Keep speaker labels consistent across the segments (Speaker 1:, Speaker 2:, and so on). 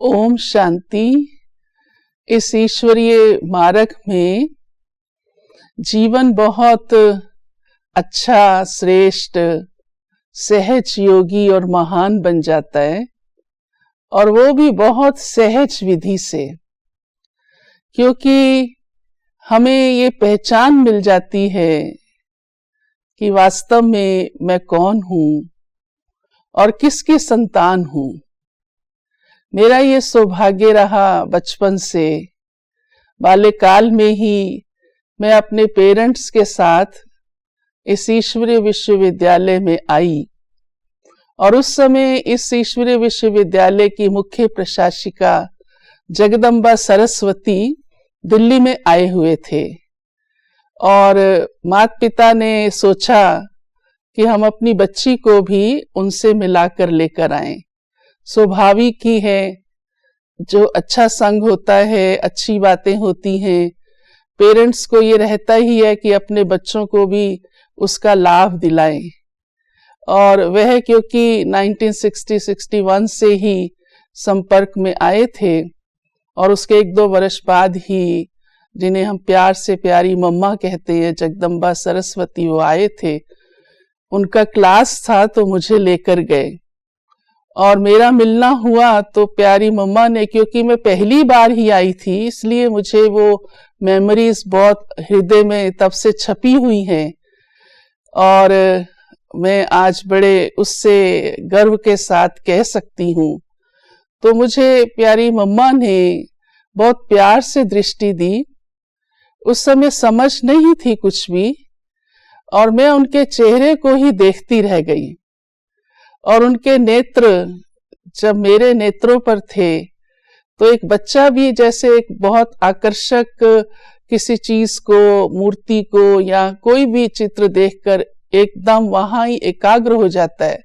Speaker 1: ओम शांति। इस ईश्वरीय मार्ग में जीवन बहुत अच्छा, श्रेष्ठ, सहज योगी और महान बन जाता है, और वो भी बहुत सहज विधि से, क्योंकि हमें ये पहचान मिल जाती है कि वास्तव में मैं कौन हूँ और किसकी संतान हूँ। मेरा ये सौभाग्य रहा बचपन से, बाल्यकाल में ही मैं अपने पेरेंट्स के साथ इस ईश्वरीय विश्वविद्यालय में आई, और उस समय इस ईश्वरीय विश्वविद्यालय की मुख्य प्रशासिका जगदम्बा सरस्वती दिल्ली में आए हुए थे, और माता पिता ने सोचा कि हम अपनी बच्ची को भी उनसे मिलाकर लेकर आएं। स्वाभाविक ही है, जो अच्छा संग होता है, अच्छी बातें होती हैं, पेरेंट्स को ये रहता ही है कि अपने बच्चों को भी उसका लाभ दिलाएं। और वह क्योंकि 1960-61 से ही संपर्क में आए थे, और उसके 1-2 वर्ष बाद ही जिन्हें हम प्यार से प्यारी मम्मा कहते हैं, जगदम्बा सरस्वती, वो आए थे। उनका क्लास था तो मुझे लेकर गए और मेरा मिलना हुआ। तो प्यारी मम्मा ने, क्योंकि मैं पहली बार ही आई थी, इसलिए मुझे वो मेमोरीज बहुत हृदय में तब से छपी हुई हैं, और मैं आज बड़े उससे गर्व के साथ कह सकती हूँ। तो मुझे प्यारी मम्मा ने बहुत प्यार से दृष्टि दी। उस समय समझ नहीं थी कुछ भी, और मैं उनके चेहरे को ही देखती रह गई, और उनके नेत्र जब मेरे नेत्रों पर थे, तो एक बच्चा भी जैसे एक बहुत आकर्षक किसी चीज को, मूर्ति को या कोई भी चित्र देखकर एकदम वहां ही एकाग्र हो जाता है,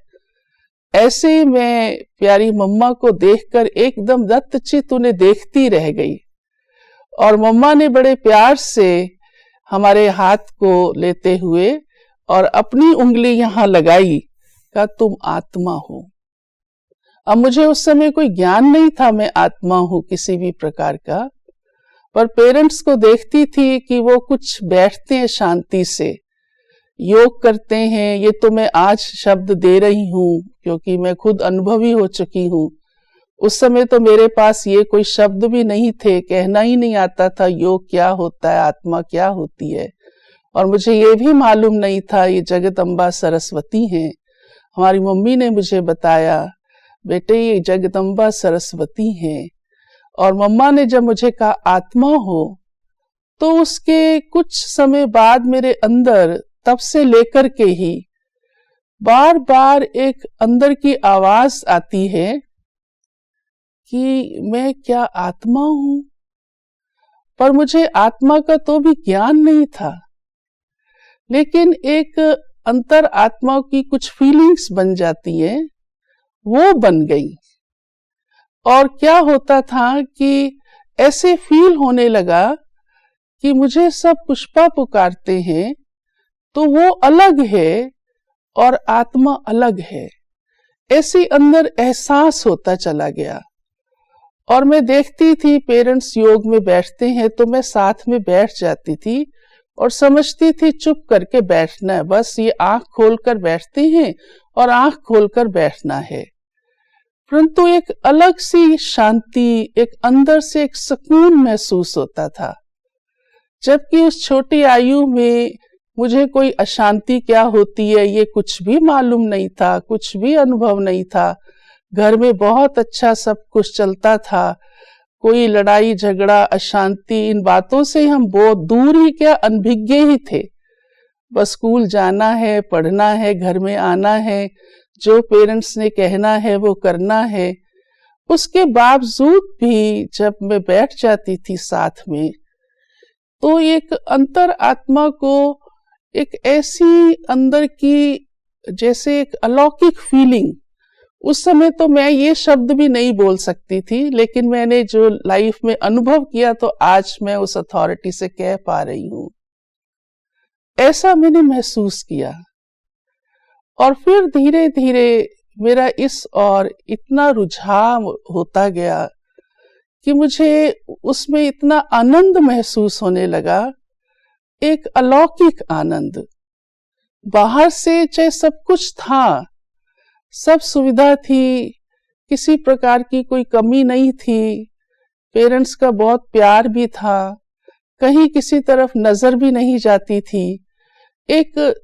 Speaker 1: ऐसे ही मैं प्यारी मम्मा को देखकर एकदम दत्तचित्त उन्हें देखती रह गई। और मम्मा ने बड़े प्यार से हमारे हाथ को लेते हुए और अपनी उंगली यहाँ लगाई, कहा तुम आत्मा हो। अब मुझे उस समय कोई ज्ञान नहीं था मैं आत्मा हूँ किसी भी प्रकार का, पर पेरेंट्स को देखती थी कि वो कुछ बैठते हैं शांति से, योग करते हैं। ये तो मैं आज शब्द दे रही हूँ क्योंकि मैं खुद अनुभवी हो चुकी हूँ। उस समय तो मेरे पास ये कोई शब्द भी नहीं थे, कहना ही नहीं आता था योग क्या होता है, आत्मा क्या होती है। और मुझे ये भी मालूम नहीं था ये जगदम्बा सरस्वती हैं। हमारी मम्मी ने मुझे बताया, बेटे ये जगदम्बा सरस्वती हैं। और मम्मा ने जब मुझे कहा आत्मा हो, तो उसके कुछ समय बाद मेरे अंदर तब से लेकर के ही बार बार एक अंदर की आवाज आती है कि मैं क्या आत्मा हूं। पर मुझे आत्मा का तो भी ज्ञान नहीं था, लेकिन एक अंतर आत्मा की कुछ फीलिंग्स बन जाती है, वो बन गई। और क्या होता था कि ऐसे फील होने लगा कि मुझे सब पुष्पा पुकारते हैं, तो वो अलग है और आत्मा अलग है। ऐसे अंदर एहसास होता चला गया। और मैं देखती थी पेरेंट्स योग में बैठते हैं, तो मैं साथ में बैठ जाती थी और समझती थी चुप करके बैठना है, बस ये आंख खोलकर बैठते हैं और आंख खोलकर बैठना है। परंतु एक अलग सी शांति, एक अंदर से एक सुकून महसूस होता था, जबकि उस छोटी आयु में मुझे कोई अशांति क्या होती है ये कुछ भी मालूम नहीं था, कुछ भी अनुभव नहीं था। घर में बहुत अच्छा सब कुछ चलता था, कोई लड़ाई झगड़ा अशांति, इन बातों से हम बहुत दूर ही क्या, अनभिज्ञ ही थे। बस स्कूल जाना है, पढ़ना है, घर में आना है, जो पेरेंट्स ने कहना है वो करना है। उसके बावजूद भी जब मैं बैठ जाती थी साथ में, तो एक अंतर आत्मा को एक ऐसी अंदर की जैसे एक अलौकिक फीलिंग, उस समय तो मैं ये शब्द भी नहीं बोल सकती थी, लेकिन मैंने जो लाइफ में अनुभव किया तो आज मैं उस अथॉरिटी से कह पा रही हूँ। ऐसा मैंने महसूस किया। और फिर धीरे धीरे मेरा इस और इतना रुझान होता गया कि मुझे उसमें इतना आनंद महसूस होने लगा, एक अलौकिक आनंद। बाहर से चाहे सब कुछ था, सब सुविधा थी, किसी प्रकार की कोई कमी नहीं थी, पेरेंट्स का बहुत प्यार भी था, कहीं किसी तरफ नजर भी नहीं जाती थी, एक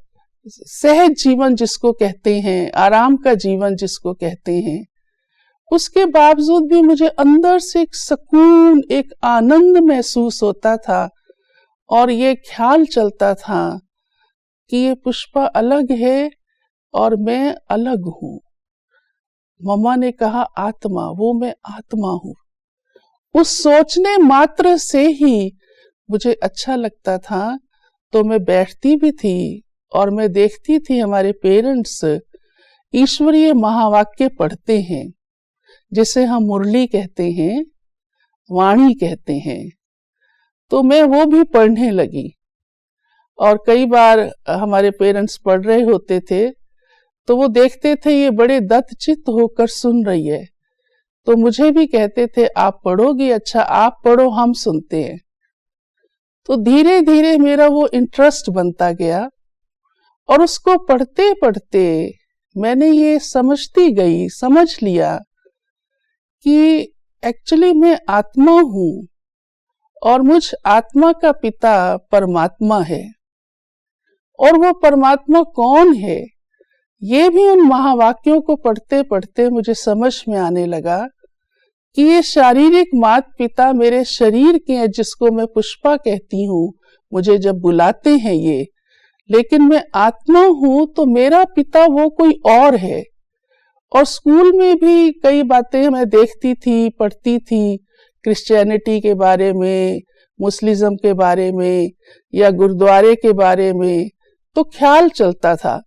Speaker 1: सहज जीवन जिसको कहते हैं, आराम का जीवन जिसको कहते हैं। उसके बावजूद भी मुझे अंदर से एक सुकून, एक आनंद महसूस होता था और ये ख्याल चलता था कि ये पुष्पा अलग है और मैं अलग हूं। मम्मा ने कहा आत्मा, वो मैं आत्मा हूं। उस सोचने मात्र से ही मुझे अच्छा लगता था, तो मैं बैठती भी थी और मैं देखती थी हमारे पेरेंट्स ईश्वरीय महावाक्य पढ़ते हैं, जिसे हम मुरली कहते हैं, वाणी कहते हैं। तो मैं वो भी पढ़ने लगी और कई बार हमारे पेरेंट्स पढ़ रहे होते थे तो वो देखते थे ये बड़े दत्तचित्त होकर सुन रही है, तो मुझे भी कहते थे आप पढ़ोगी, अच्छा आप पढ़ो, हम सुनते हैं। तो धीरे धीरे मेरा वो इंटरेस्ट बनता गया और उसको पढ़ते पढ़ते मैंने ये समझती गई, समझ लिया कि एक्चुअली मैं आत्मा हूं और मुझ आत्मा का पिता परमात्मा है। और वो परमात्मा कौन है, ये भी उन महावाक्यों को पढ़ते पढ़ते मुझे समझ में आने लगा कि ये शारीरिक माता पिता मेरे शरीर के हैं, जिसको मैं पुष्पा कहती हूँ, मुझे जब बुलाते हैं ये, लेकिन मैं आत्मा हूं तो मेरा पिता वो कोई और है। और स्कूल में भी कई बातें मैं देखती थी, पढ़ती थी, क्रिश्चियनिटी के बारे में, मुस्लिज्म के बारे में या गुरुद्वारे के बारे में, तो ख्याल चलता था।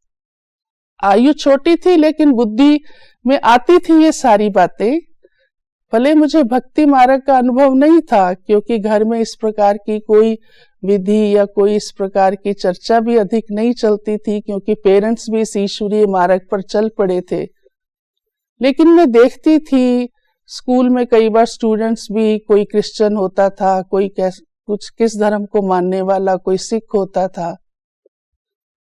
Speaker 1: आयु छोटी थी लेकिन बुद्धि में आती थी ये सारी बातें। भले मुझे भक्ति मार्ग का अनुभव नहीं था, क्योंकि घर में इस प्रकार की कोई विधि या कोई इस प्रकार की चर्चा भी अधिक नहीं चलती थी, क्योंकि पेरेंट्स भी इस ईश्वरीय मार्ग पर चल पड़े थे। लेकिन मैं देखती थी स्कूल में कई बार स्टूडेंट्स भी, कोई क्रिश्चियन होता था, कोई कुछ किस धर्म को मानने वाला, कोई सिख होता था,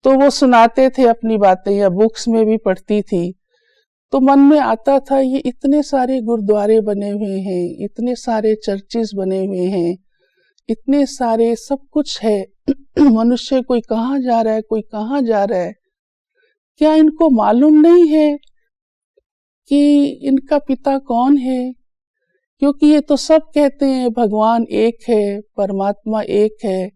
Speaker 1: तो वो सुनाते थे अपनी बातें या बुक्स में भी पढ़ती थी। तो मन में आता था ये इतने सारे गुरुद्वारे बने हुए हैं, इतने सारे चर्चेस बने हुए हैं, इतने सारे सब कुछ है, मनुष्य कोई कहाँ जा रहा है, कोई कहाँ जा रहा है, क्या इनको मालूम नहीं है कि इनका पिता कौन है? क्योंकि ये तो सब कहते हैं भगवान एक है, परमात्मा एक है,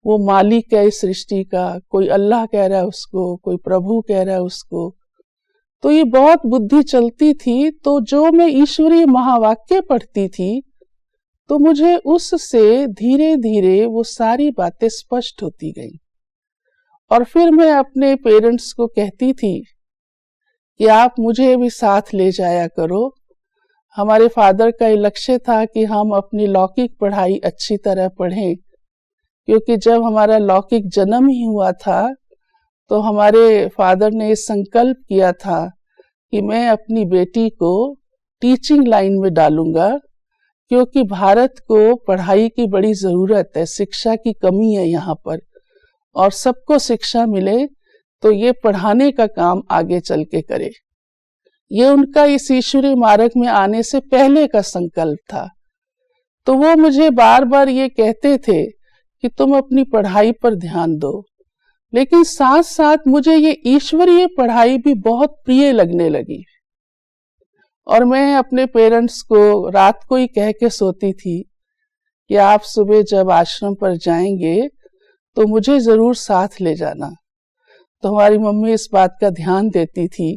Speaker 1: वो मालिक है इस सृष्टि का, कोई अल्लाह कह रहा है उसको, कोई प्रभु कह रहा है उसको। तो ये बहुत बुद्धि चलती थी। तो जो मैं ईश्वरीय महावाक्य पढ़ती थी, तो मुझे उससे धीरे धीरे वो सारी बातें स्पष्ट होती गई। और फिर मैं अपने पेरेंट्स को कहती थी कि आप मुझे भी साथ ले जाया करो। हमारे फादर का ये लक्ष्य था कि हम अपनी लौकिक पढ़ाई अच्छी तरह पढ़ें, क्योंकि जब हमारा लौकिक जन्म ही हुआ था तो हमारे फादर ने संकल्प किया था कि मैं अपनी बेटी को टीचिंग लाइन में डालूंगा, क्योंकि भारत को पढ़ाई की बड़ी जरूरत है, शिक्षा की कमी है यहाँ पर, और सबको शिक्षा मिले तो ये पढ़ाने का काम आगे चल के करे। ये उनका इस ईश्वरीय मार्ग में आने से पहले का संकल्प था। तो वो मुझे बार बार ये कहते थे कि तुम अपनी पढ़ाई पर ध्यान दो, लेकिन साथ साथ मुझे ये ईश्वरीय पढ़ाई भी बहुत प्रिय लगने लगी। और मैं अपने पेरेंट्स को रात को ही कह के सोती थी कि आप सुबह जब आश्रम पर जाएंगे तो मुझे जरूर साथ ले जाना। तो हमारी मम्मी इस बात का ध्यान देती थी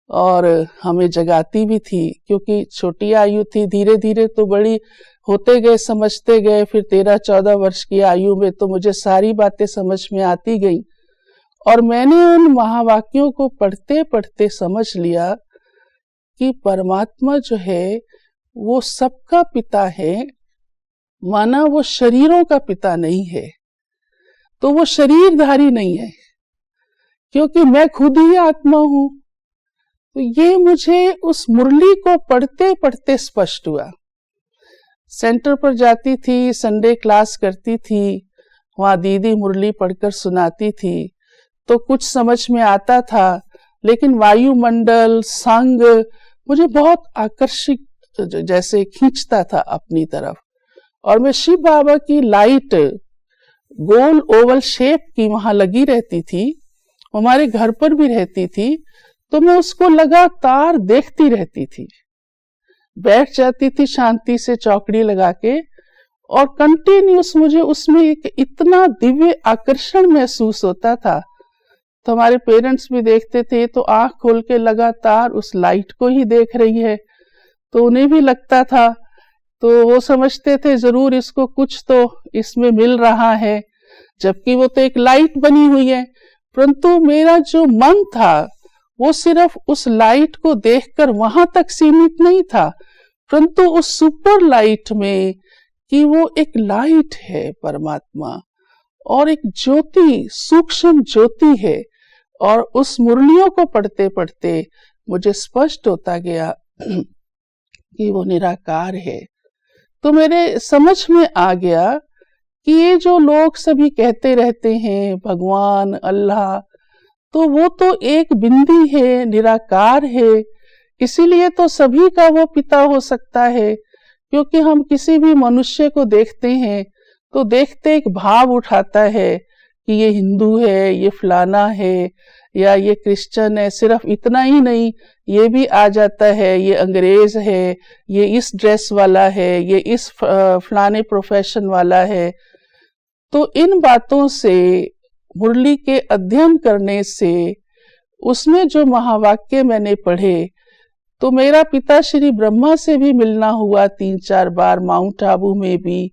Speaker 1: और हमें जगाती भी थी, क्योंकि छोटी आयु थी। धीरे धीरे तो बड़ी होते गए, समझते गए, फिर 13-14 वर्ष की आयु में तो मुझे सारी बातें समझ में आती गई। और मैंने उन महावाक्यों को पढ़ते पढ़ते समझ लिया कि परमात्मा जो है वो सबका पिता है, माना वो शरीरों का पिता नहीं है, तो वो शरीरधारी नहीं है, क्योंकि मैं खुद ही आत्मा हूं। तो ये मुझे उस मुरली को पढ़ते पढ़ते स्पष्ट हुआ। सेंटर पर जाती थी, संडे क्लास करती थी, वहां दीदी मुरली पढ़कर सुनाती थी, तो कुछ समझ में आता था, लेकिन वायुमंडल, संग मुझे बहुत आकर्षित जैसे खींचता था अपनी तरफ। और मैं शिव बाबा की लाइट गोल ओवल शेप की वहां लगी रहती थी, हमारे घर पर भी रहती थी, तो मैं उसको लगातार देखती रहती थी। बैठ जाती थी शांति से चौकड़ी लगा के, और कंटिन्यूस मुझे उसमें एक इतना दिव्य आकर्षण महसूस होता था। तो हमारे पेरेंट्स भी देखते थे, तो आंख खोल के लगातार उस लाइट को ही देख रही है, तो उन्हें भी लगता था, तो वो समझते थे जरूर इसको कुछ तो इसमें मिल रहा है, जबकि वो तो एक लाइट बनी हुई है। परंतु मेरा जो मन था वो सिर्फ उस लाइट को देखकर वहां तक सीमित नहीं था, परंतु उस सुपर लाइट में कि वो एक लाइट है परमात्मा, और एक ज्योति, सूक्ष्म ज्योति है। और उस मुरलियों को पढ़ते पढ़ते मुझे स्पष्ट होता गया कि वो निराकार है। तो मेरे समझ में आ गया कि ये जो लोग सभी कहते रहते हैं भगवान, अल्लाह, तो वो तो एक बिंदी है, निराकार है, इसीलिए तो सभी का वो पिता हो सकता है। क्योंकि हम किसी भी मनुष्य को देखते हैं तो देखते एक भाव उठाता है कि ये हिंदू है, ये फलाना है, या ये क्रिश्चियन है। सिर्फ इतना ही नहीं, ये भी आ जाता है, ये अंग्रेज है, ये इस ड्रेस वाला है, ये इस फलाने प्रोफेशन वाला है। तो इन बातों से, मुरली के अध्ययन करने से, उसमें जो महावाक्य मैंने पढ़े, तो मेरा पिता श्री ब्रह्मा से भी मिलना हुआ 3-4 बार, माउंट आबू में भी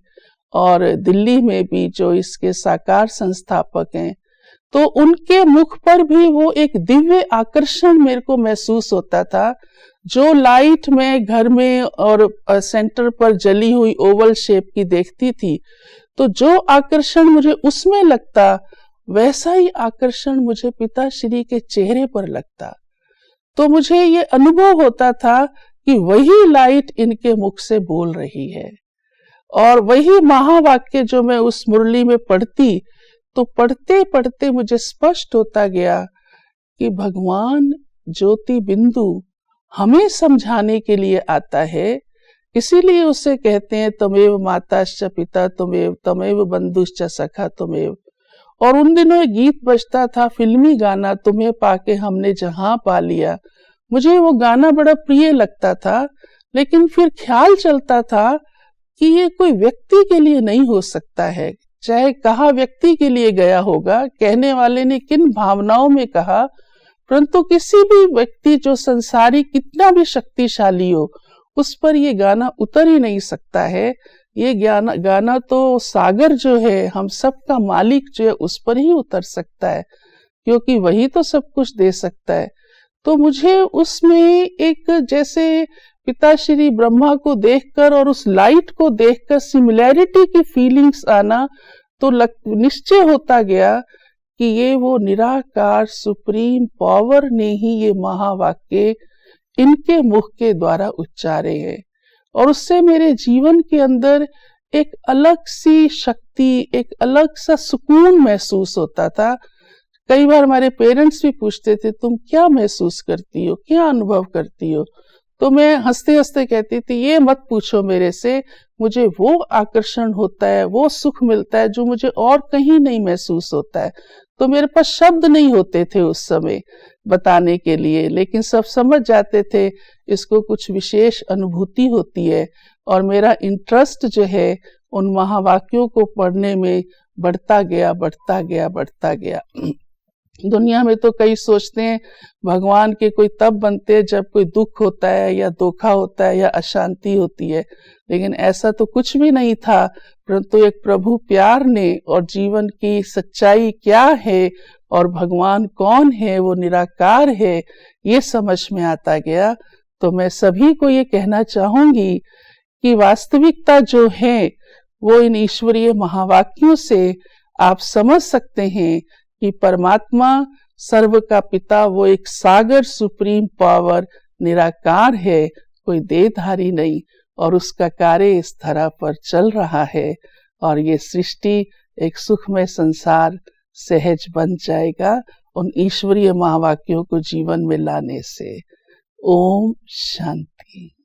Speaker 1: और दिल्ली में भी, जो इसके साकार संस्थापक हैं। तो उनके मुख पर भी वो एक दिव्य आकर्षण मेरे को महसूस होता था। जो लाइट मैं घर में और सेंटर पर जली हुई ओवल शेप की देखती थी, तो जो आकर्षण मुझे उसमें लगता, वैसा ही आकर्षण मुझे पिताश्री के चेहरे पर लगता। तो मुझे ये अनुभव होता था कि वही लाइट इनके मुख से बोल रही है, और वही महावाक्य जो मैं उस मुरली में पढ़ती, तो पढ़ते पढ़ते मुझे स्पष्ट होता गया कि भगवान ज्योति बिंदु हमें समझाने के लिए आता है। इसीलिए उसे कहते हैं तमेव माताश्च पिता तमेव, तमेव बंधुश्च सखा तमेव। और उन दिनों एक गीत बजता था, फिल्मी गाना, तुम्हें पाके हमने जहां पा लिया। मुझे वो गाना बड़ा प्रिय लगता था, लेकिन फिर ख्याल चलता था कि ये कोई व्यक्ति के लिए नहीं हो सकता है। चाहे कहा व्यक्ति के लिए गया होगा, कहने वाले ने किन भावनाओं में कहा, परंतु किसी भी व्यक्ति जो संसारी कितना भी शक्तिशाली हो, उस पर ये गाना उतर ही नहीं सकता है। ये गाना तो सागर जो है, हम सब का मालिक जो है, उस पर ही उतर सकता है, क्योंकि वही तो सब कुछ दे सकता है। तो मुझे उसमें एक जैसे पिताश्री ब्रह्मा को देखकर और उस लाइट को देखकर सिमिलैरिटी की फीलिंग्स आना, तो निश्चय होता गया कि ये वो निराकार सुप्रीम पावर ने ही ये महावाक्य इनके मुख के द्वारा उच्चारे हैं। और उससे मेरे जीवन के अंदर एक अलग सी शक्ति, एक अलग सा सुकून महसूस होता था। कई बार हमारे पेरेंट्स भी पूछते थे, तुम क्या महसूस करती हो, क्या अनुभव करती हो? तो मैं हंसते हंसते कहती थी, ये मत पूछो मेरे से, मुझे वो आकर्षण होता है, वो सुख मिलता है जो मुझे और कहीं नहीं महसूस होता है। तो मेरे पास शब्द नहीं होते थे उस समय बताने के लिए, लेकिन सब समझ जाते थे इसको कुछ विशेष अनुभूति होती है। और मेरा इंटरेस्ट जो है उन महावाक्यों को पढ़ने में बढ़ता गया, बढ़ता गया, बढ़ता गया। दुनिया में तो कई सोचते हैं भगवान के कोई तब बनते हैं जब कोई दुख होता है, या धोखा होता है, या अशांति होती है, लेकिन ऐसा तो कुछ भी नहीं था। परंतु एक प्रभु प्यार ने, और जीवन की सच्चाई क्या है और भगवान कौन है, वो निराकार है, ये समझ में आता गया। तो मैं सभी को ये कहना चाहूंगी कि वास्तविकता जो है वो इन ईश्वरीय महावाक्यों से आप समझ सकते हैं कि परमात्मा सर्व का पिता, वो एक सागर सुप्रीम पावर निराकार है, कोई देहधारी नहीं। और उसका कार्य इस धरा पर चल रहा है और ये सृष्टि एक सुखमय संसार सहज बन जाएगा उन ईश्वरीय महावाक्यों को जीवन में लाने से। ओम शांति।